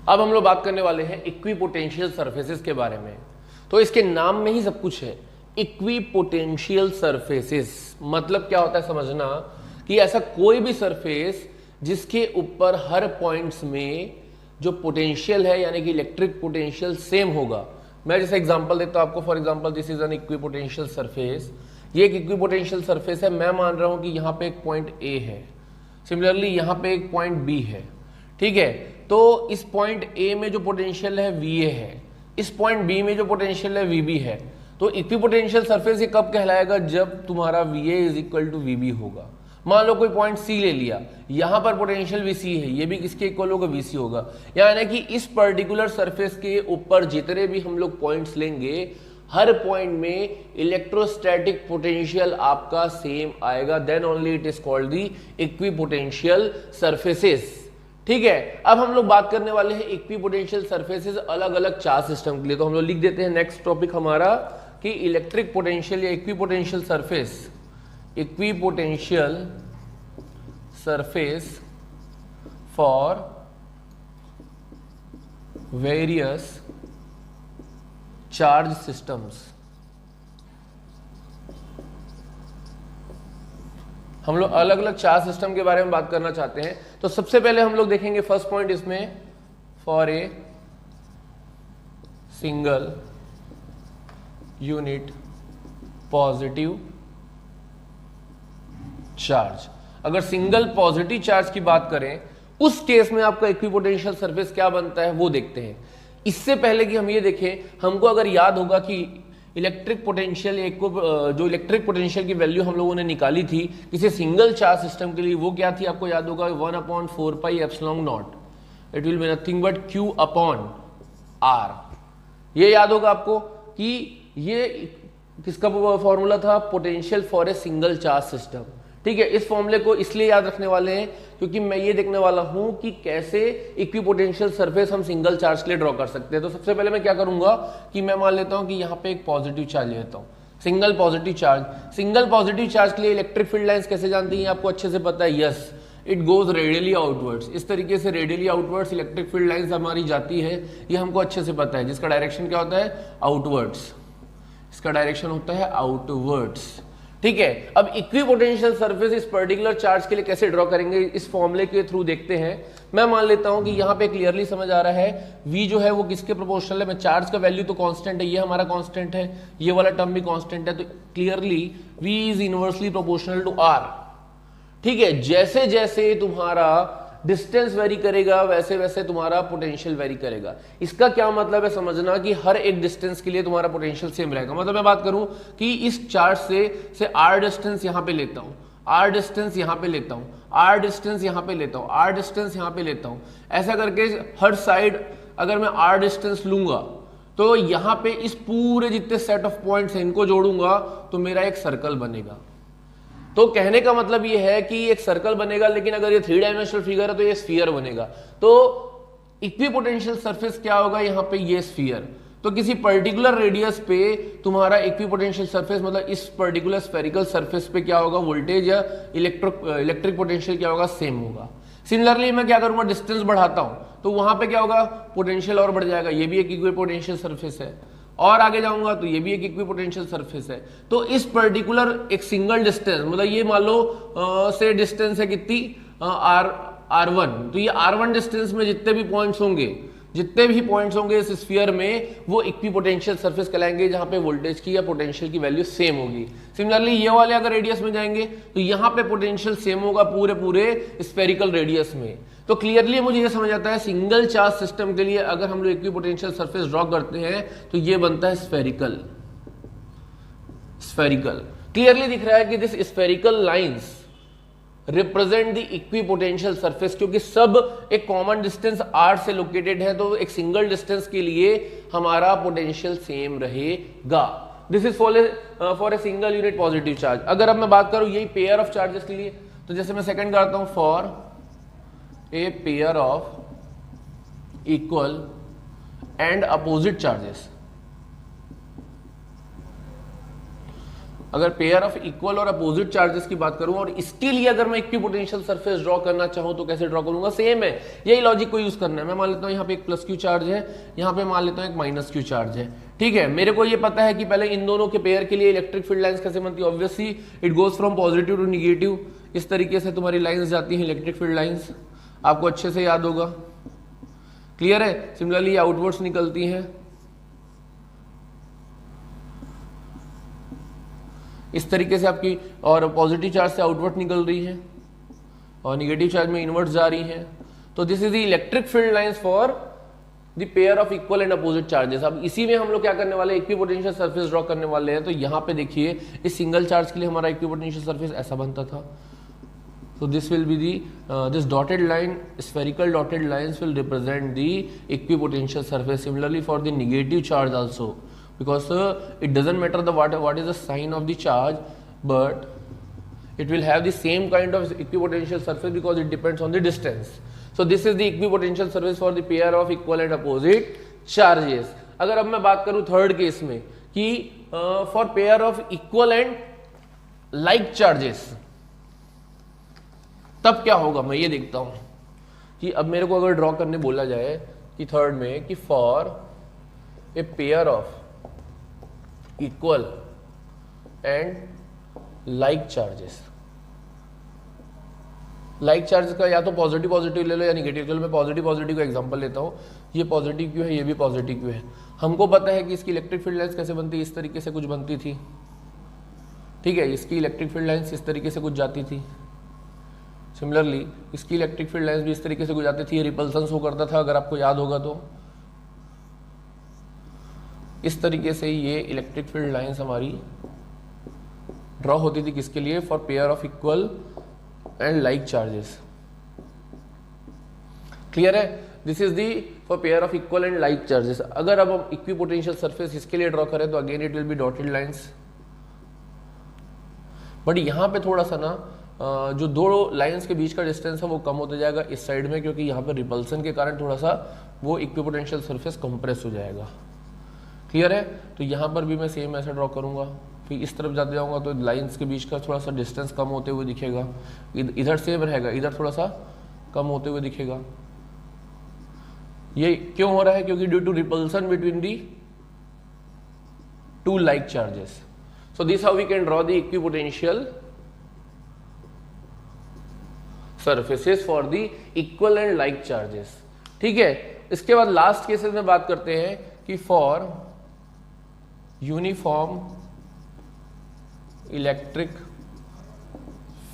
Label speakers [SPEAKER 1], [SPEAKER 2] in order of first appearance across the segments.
[SPEAKER 1] अब हम लोग बात करने वाले हैं इक्विपोटेंशियल सरफेसेस के बारे में। तो इसके नाम में ही सब कुछ है, इक्विपोटेंशियल सरफेसेस। मतलब क्या होता है समझना कि ऐसा कोई भी सरफेस जिसके ऊपर हर पॉइंट्स में जो पोटेंशियल है यानी कि इलेक्ट्रिक पोटेंशियल सेम होगा। मैं जैसे एग्जांपल देता हूं आपको, for example this is an equipotential surface. ये एक इक्विपोटेंशियल सरफेस है। मैं मान रहा हूं कि यहां पे एक पॉइंट ए है, सिमिलरली यहां पे एक पॉइंट बी है, ठीक है। तो इस पॉइंट ए में जो पोटेंशियल है वीए है, इस पॉइंट बी में जो पोटेंशियल है वीबी है। तो इक्विपोटेंशियल सरफेस ये कब कहलाएगा, जब तुम्हारा वीए इज इक्वल टू वीबी होगा। मान लो कोई पॉइंट सी ले लिया, यहां पर पोटेंशियल भी सी है, ये भी किसके इक्वल होगा, वीसी होगा। यानी कि इस पर्टिकुलर सरफेस के ऊपर जितने भी हम लोग पॉइंट्स लेंगे, हर पॉइंट में इलेक्ट्रोस्टैटिक पोटेंशियल आपका सेम आएगा, then only it is called the equipotential surfaces. ठीक है। अब हम लोग बात करने वाले हैं इक्विपोटेंशियल सरफेसेस अलग अलग चार्ज सिस्टम के लिए। तो हम लोग लिख देते हैं नेक्स्ट टॉपिक हमारा कि इलेक्ट्रिक पोटेंशियल या equipotential surface, equipotential surface for various charge systems. हम लोग अलग अलग चार्ज सिस्टम के बारे में बात करना चाहते हैं। तो सबसे पहले हम लोग देखेंगे फर्स्ट पॉइंट इसमें, for a single unit positive charge. अगर सिंगल पॉजिटिव चार्ज की बात करें, उस केस में आपका इक्विपोटेंशियल सरफेस क्या बनता है वो देखते हैं। इससे पहले कि हम ये देखें, हमको अगर याद होगा कि इलेक्ट्रिक पोटेंशियल जो इलेक्ट्रिक पोटेंशियल की वैल्यू हम लोगों ने निकाली थी किसी सिंगल चार्ज सिस्टम के लिए, वो क्या थी आपको याद होगा, 1/4 pi epsilon not. It will be nothing but Q upon R। ये याद होगा आपको कि ये किसका फॉर्मूला था, potential for a single charge system. ठीक है। इस फॉर्मूले को इसलिए याद रखने वाले हैं क्योंकि मैं ये देखने वाला हूं कि कैसे इक्विपोटेंशियल सरफेस हम सिंगल चार्ज के लिए ड्रॉ कर सकते हैं। तो सबसे पहले मैं क्या करूंगा कि मैं मान लेता हूं कि यहां पे एक पॉजिटिव चार्ज लेता हूं, single positive charge. Single positive charge के लिए इलेक्ट्रिक फील्ड लाइंस कैसे जानती हैं आपको अच्छे से पता है, yes, it goes radially outwards. इस तरीके से radially outwards electric field lines हमारी जाती है, ये हमको अच्छे से पता है, जिसका डायरेक्शन क्या होता है, आउटवर्ड्स। इसका डायरेक्शन होता है आउटवर्ड्स। ठीक है। अब इक्विपोटेंशियल सरफेस इस पर्टिकुलर चार्ज के लिए कैसे ड्रॉ करेंगे, इस फॉर्मूले के थ्रू देखते हैं। मैं मान लेता हूं कि यहां पे क्लियरली समझ आ रहा है V जो है वो किसके प्रोपोर्शनल है। मैं चार्ज का वैल्यू तो कांस्टेंट है, ये हमारा कांस्टेंट है, ये वाला टर्म भी कांस्टेंट है, तो clearly V is inversely proportional to R। ठीक है। जैसे जैसे तुम्हारा डिस्टेंस वेरी करेगा वैसे वैसे तुम्हारा पोटेंशियल वेरी करेगा। इसका क्या मतलब है समझना कि हर एक डिस्टेंस के लिए तुम्हारा पोटेंशियल सेम रहेगा। मतलब मैं बात करूं कि इस चार्ज से R डिस्टेंस यहां पे लेता हूं, R डिस्टेंस यहां पे लेता हूं, R डिस्टेंस यहां पे लेता हूं, R डिस्टेंस यहां पे लेता हूं, ऐसा करके हर साइड अगर मैं R डिस्टेंस लूंगा तो यहां पे इस पूरे जितने सेट ऑफ पॉइंट्स हैं इनको जोड़ूंगा तो मेरा एक सर्कल बनेगा। तो कहने का मतलब ये है कि एक सर्कल बनेगा, लेकिन अगर ये 3 डायमेंशनल फिगर है तो ये स्फीयर बनेगा। तो इक्विपोटेंशियल सरफेस क्या होगा, यहां पे ये स्फीयर। तो किसी पर्टिकुलर रेडियस पे तुम्हारा इक्विपोटेंशियल सरफेस मतलब इस पर्टिकुलर स्फेरिकल सरफेस पे क्या होगा, वोल्टेज या इलेक्ट्रिक पोटेंशियल क्या होगा, सेम होगा। सिमिलरली मैं क्या करूंगा, डिस्टेंस बढ़ाता हूं तो वहां पे क्या होगा, पोटेंशियल और बढ़ जाएगा, ये भी एक इक्विपोटेंशियल सरफेस है। और आगे जाऊंगा तो ये भी एक इक्विपोटेंशियल सरफेस है। तो इस पर्टिकुलर एक सिंगल डिस्टेंस मतलब ये मान लो से डिस्टेंस है कितनी, R1। तो ये R1 डिस्टेंस में जितने भी पॉइंट्स होंगे इस स्फीयर में, वो इक्विपोटेंशियल सरफेस कहलाएंगे, जहां पे वोल्टेज की या पोटेंशियल की वैल्यू सेम होगी। सिमिलरली ये वाले अगर रेडियस में जाएंगे तो यहां पे पोटेंशियल सेम होगा पूरे स्फेरिकल रेडियस में। तो क्लियरली मुझे ये समझ आता है सिंगल चार्ज सिस्टम के लिए अगर हम लोग इक्विपोटेंशियल सरफेस ड्रॉ करते हैं तो ये बनता है स्फेरिकल। क्लियरली दिख रहा है कि this spherical lines represent the equipotential surface, क्योंकि सब एक कॉमन डिस्टेंस R से लोकेटेड है, तो एक सिंगल डिस्टेंस के लिए हमारा पोटेंशियल सेम रहेगा। This is for a single unit positive charge. अगर अब मैं बात करूं यही पेयर ऑफ चार्जेस के लिए, तो जैसे मैं सेकंड करता हूं, for a pair of equal and opposite charges. अगर पेयर ऑफ इक्वल और अपोजिट चार्जेस की बात करूं और इसके लिए अगर मैं इक्विपोटेंशियल सरफेस ड्रॉ करना चाहूं तो कैसे ड्रॉ करूंगा, सेम है, यही लॉजिक को यूज करना है। मैं मान लेता हूं यहाँ पे एक प्लस क्यू चार्ज है, यहाँ पे मान लेता हूं एक माइनस क्यू चार्ज है, ठीक है। मेरे को ये पता है कि पहले इन दोनों के पेयर के लिए इलेक्ट्रिक फील्ड लाइंस कैसे बनती है, obviously it goes from positive to negative, इस तरीके से तुम्हारी लाइंस जाती हैं इलेक्ट्रिक फील्ड लाइंस, आपको अच्छे से याद होगा, क्लियर है। सिमिलरली आउटवर्ड्स निकलती हैं इस तरीके से आपकी, और पॉजिटिव चार्ज से आउटवर्ड निकल रही है और निगेटिव चार्ज में इनवर्ट जा रही है। तो this is the electric field lines for the pair of equal and opposite charges. अब इसी में हम लोग क्या करने वाले हैं, इक्विपोटेंशियल सरफेस ड्रॉ करने वाले हैं। तो यहाँ पे देखिए इस सिंगल चार्ज के लिए हमारा इक्विपोटेंशियल सरफेस ऐसा बनता था। So this will be the this dotted line, spherical dotted lines will represent the equipotential surface. Similarly for the negative charge also, because it doesn't matter the what is the sign of the charge, but it will have the same kind of equipotential surface because it depends on the distance. So this is the equipotential surface for the pair of equal and opposite charges. अगर अब मैं बात करूं third case में कि for pair of equal and like charges, तब क्या होगा मैं ये देखता हूं कि अब मेरे को अगर ड्रॉ करने बोला जाए कि थर्ड में कि for a pair of equal and like charges, like charges का या तो पॉजिटिव पॉजिटिव ले लो या निगेटिव। चलो मैं पॉजिटिव पॉजिटिव का एग्जांपल लेता हूं, ये पॉजिटिव क्यों है, ये भी पॉजिटिव क्यों है। हमको पता है कि इसकी इलेक्ट्रिक फील्ड लाइंस कैसे बनती है, इस तरीके से कुछ बनती थी, ठीक है। इसकी इलेक्ट्रिक फील्ड लाइंस इस तरीके से कुछ जाती थी। सिमिलरली इसकी इलेक्ट्रिक फील्ड लाइंस भी इस तरीके से गुजरती थी, रिपल्सन शो करता था अगर आपको याद होगा तो। इस तरीके से ये इलेक्ट्रिक फील्ड लाइंस हमारी ड्रॉ होती थी किसके लिए, for pair of equal and like charges, clear है। This is the for pair of equal and like charges. अगर अब हम इक्विपोटेंशियल सरफेस इसके लिए ड्रॉ करें तो again it will be dotted lines, but यहां पे थोड़ा सा ना जो दो लाइंस के बीच का डिस्टेंस है वो कम होता जाएगा इस साइड में, क्योंकि यहाँ पे रिपल्सन के कारण थोड़ा सा वो इक्विपोटेंशियल सरफेस कंप्रेस हो जाएगा, क्लियर है। तो यहाँ पर भी मैं सेम ऐसा ड्रॉ करूँगा, फिर इस तरफ जाते जाऊँगा तो लाइंस के बीच का थोड़ा सा डिस्टेंस कम होते हुए दिखेगा, इधर सेम रहेगा, इधर थोड़ा सा कम होते हुए दिखेगा। ये क्यों हो रहा है, क्योंकि due to repulsion between the two like charges. So this how we can draw the equipotential surfaces for the equal and like charges, ठीक है। इसके बाद लास्ट केसेस में बात करते हैं कि फॉर यूनिफॉर्म इलेक्ट्रिक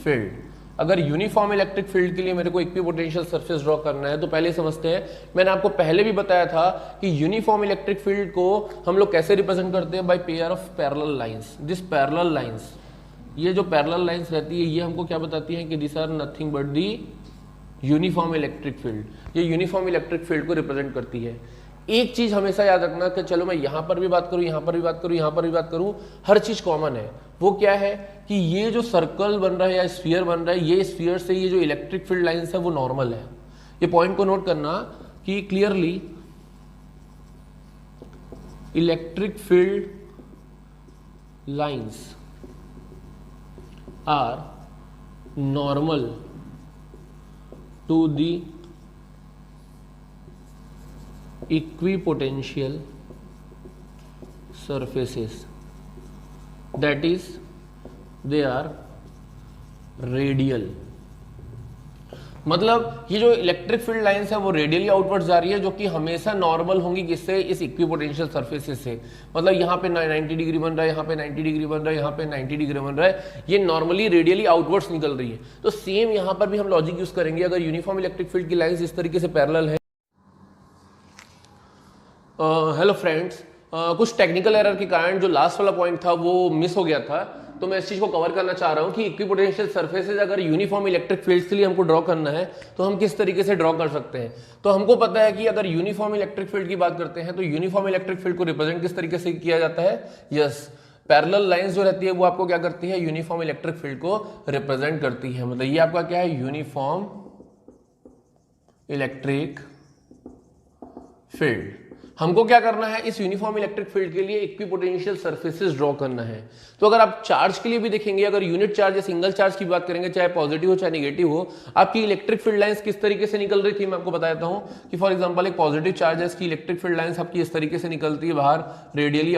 [SPEAKER 1] फील्ड, अगर यूनिफॉर्म इलेक्ट्रिक फील्ड के लिए मेरे को इक्विपोटेंशियल सरफेस ड्रॉ करना है तो पहले समझते हैं, मैंने आपको पहले भी बताया था कि यूनिफॉर्म इलेक्ट्रिक फील्ड को हम लोग कैसे रिप्रेजेंट करते हैं, by pair of parallel lines. This parallel lines, ये जो पैरेलल लाइंस रहती है ये हमको क्या बताती हैं कि this are nothing but the uniform electric field. ये यूनिफॉर्म इलेक्ट्रिक फील्ड को रिप्रेजेंट करती है। एक चीज हमेशा याद रखना कि चलो मैं यहां पर भी बात करूं, यहां पर भी बात करूं, यहां पर भी बात करूं, हर चीज कॉमन है। वो क्या है कि ये जो सर्कल बन रहा है या स्फीयर बन रहा है, ये स्फीयर से ये जो इलेक्ट्रिक फील्ड लाइंस है वो नॉर्मल है। ये पॉइंट को नोट करना कि clearly electric field lines are normal to the equipotential surfaces, that is they are radial। मतलब ये जो इलेक्ट्रिक फील्ड लाइंस है वो रेडियली आउटवर्ड जा रही है, जो कि हमेशा नॉर्मल होंगी किससे, इस इक्विपोटेंशियल सरफेसेस से। मतलब यहाँ पे 90 डिग्री बन रहा है, यहाँ पे 90 डिग्री बन रहा है, यहाँ पे 90 डिग्री बन रहा है, ये नॉर्मली रेडियली आउटवर्ड्स निकल रही है। तो सेम यहाँ पर भी हम लॉजिक यूज करेंगे। अगर यूनिफॉर्म इलेक्ट्रिक फील्ड की लाइंस इस तरीके से पैरेलल है। हेलो फ्रेंड्स, कुछ टेक्निकल एरर के कारण जो लास्ट वाला पॉइंट था वो मिस हो गया था, तो मैं इस चीज को कवर करना चाह रहा हूं कि इक्विपोटेंशियल सरफेसेस अगर यूनिफॉर्म इलेक्ट्रिक फील्ड्स के लिए हमको ड्रॉ करना है तो हम किस तरीके से ड्रॉ कर सकते हैं। तो हमको पता है कि अगर यूनिफॉर्म इलेक्ट्रिक फील्ड की बात करते हैं तो यूनिफॉर्म इलेक्ट्रिक फील्ड को रिप्रेजेंट किस तरीके से किया जाता है, यस, पैरेलल लाइंस जो रहती है वो आपको क्या करती है, यूनिफॉर्म इलेक्ट्रिक फील्ड को रिप्रेजेंट करती है। मतलब ये आपका क्या है, यूनिफॉर्म इलेक्ट्रिक फील्ड। हमको क्या करना है, इस यूनिफॉर्म इलेक्ट्रिक फील्ड के लिए इक्विपोटेंशियल सर्फेसेस ड्रॉ करना है। तो अगर आप चार्ज के लिए भी देखेंगे, अगर यूनिट चार्ज या सिंगल चार्ज की बात करेंगे, चाहे पॉजिटिव हो चाहे नेगेटिव हो, आपकी इलेक्ट्रिक फील्ड लाइंस किस तरीके से निकल रही थी मैं आपको बताता हूं कि फॉर एग्जांपल एक पॉजिटिव चार्ज है, इसकी इलेक्ट्रिक फील्ड लाइंस आपकी इस तरीके से निकलती है बाहर, रेडियली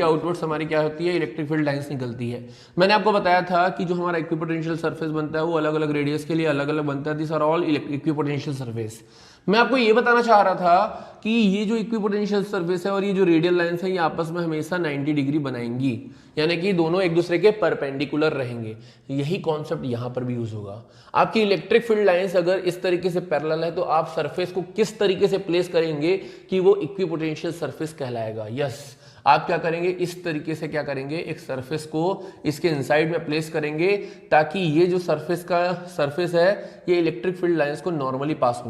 [SPEAKER 1] आउटवर्ड्स हमारी क्या होती है, इलेक्ट्रिक फील्ड लाइंस निकलती है। मैंने आपको बताया था कि जो हमारा इक्विपोटेंशियल सरफेस बनता है वो अलग अलग रेडियस के लिए अलग अलग बनता है, this are all equipotential surface. मैं आपको ये बताना चाह रहा था कि ये जो इक्विपोटेंशियल सरफेस है और ये जो रेडियल लाइंस है ये आपस में हमेशा 90 डिग्री बनाएंगी, यानी कि दोनों एक दूसरे के परपेंडिकुलर रहेंगे। यही कॉन्सेप्ट यहाँ पर भी यूज होगा। आपकी इलेक्ट्रिक फील्ड लाइंस अगर इस तरीके से पैरेलल है तो आप सरफेस को किस तरीके से प्लेस करेंगे कि वो इक्विपोटेंशियल सरफेस कहलाएगा। यस, आप क्या करेंगे, इस तरीके से क्या करेंगे, एक सरफेस को इसके इनसाइड में प्लेस करेंगे ताकि ये जो सरफेस है ये इलेक्ट्रिक फील्ड लाइंस को नॉर्मली पास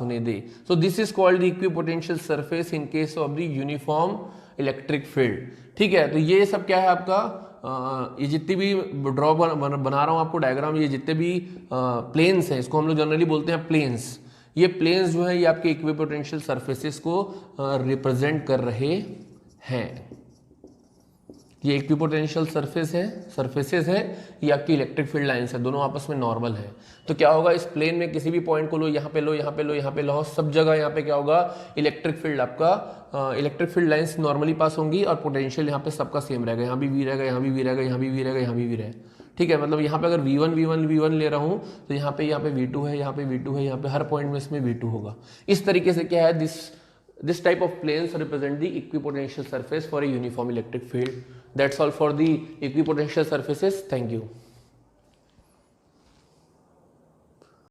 [SPEAKER 1] होने दे। So this is called the equipotential surface in case of the uniform electric field. ठीक है, तो ये सब क्या है आपका, ये जितनी भी ड्रॉ बना रहा हूं आपको डायग्राम, ये जितने भी प्लेन्स हैं, इसको हम लोग जनरली बोलते हैं प्लेन्स। ये प्लेन्स जो है ये आपके इक्विपोटेंशियल सरफेसेस को रिप्रेजेंट कर रहे हैं। ये इक्विपोटेंशियल सरफेसेस है, ये आपकी इलेक्ट्रिक फील्ड लाइंस है, दोनों आपस में नॉर्मल है। तो क्या होगा, इस प्लेन में किसी भी पॉइंट को लो, यहाँ पे लो, यहाँ पे लो, यहाँ पे लो, सब जगह यहाँ पे क्या होगा, इलेक्ट्रिक फील्ड लाइंस नॉर्मली पास होंगी और पोटेंशियल यहाँ पे सबका सेम रहेगा, यहाँ भी वी रहेगा, यहाँ भी वी रहेगा, यहाँ भी वी रहेगा, यहाँ भी वी रहेगा। ठीक है, मतलब यहाँ पे अगर V1 ले रहा हूँ तो यहाँ पे V2 है, यहाँ पे V2 है, यहाँ पे हर पॉइंट में इसमें V2 होगा। इस तरीके से क्या है, this type of planes represent the equipotential surface for a uniform electric field. That's all for the equipotential surfaces. Thank you.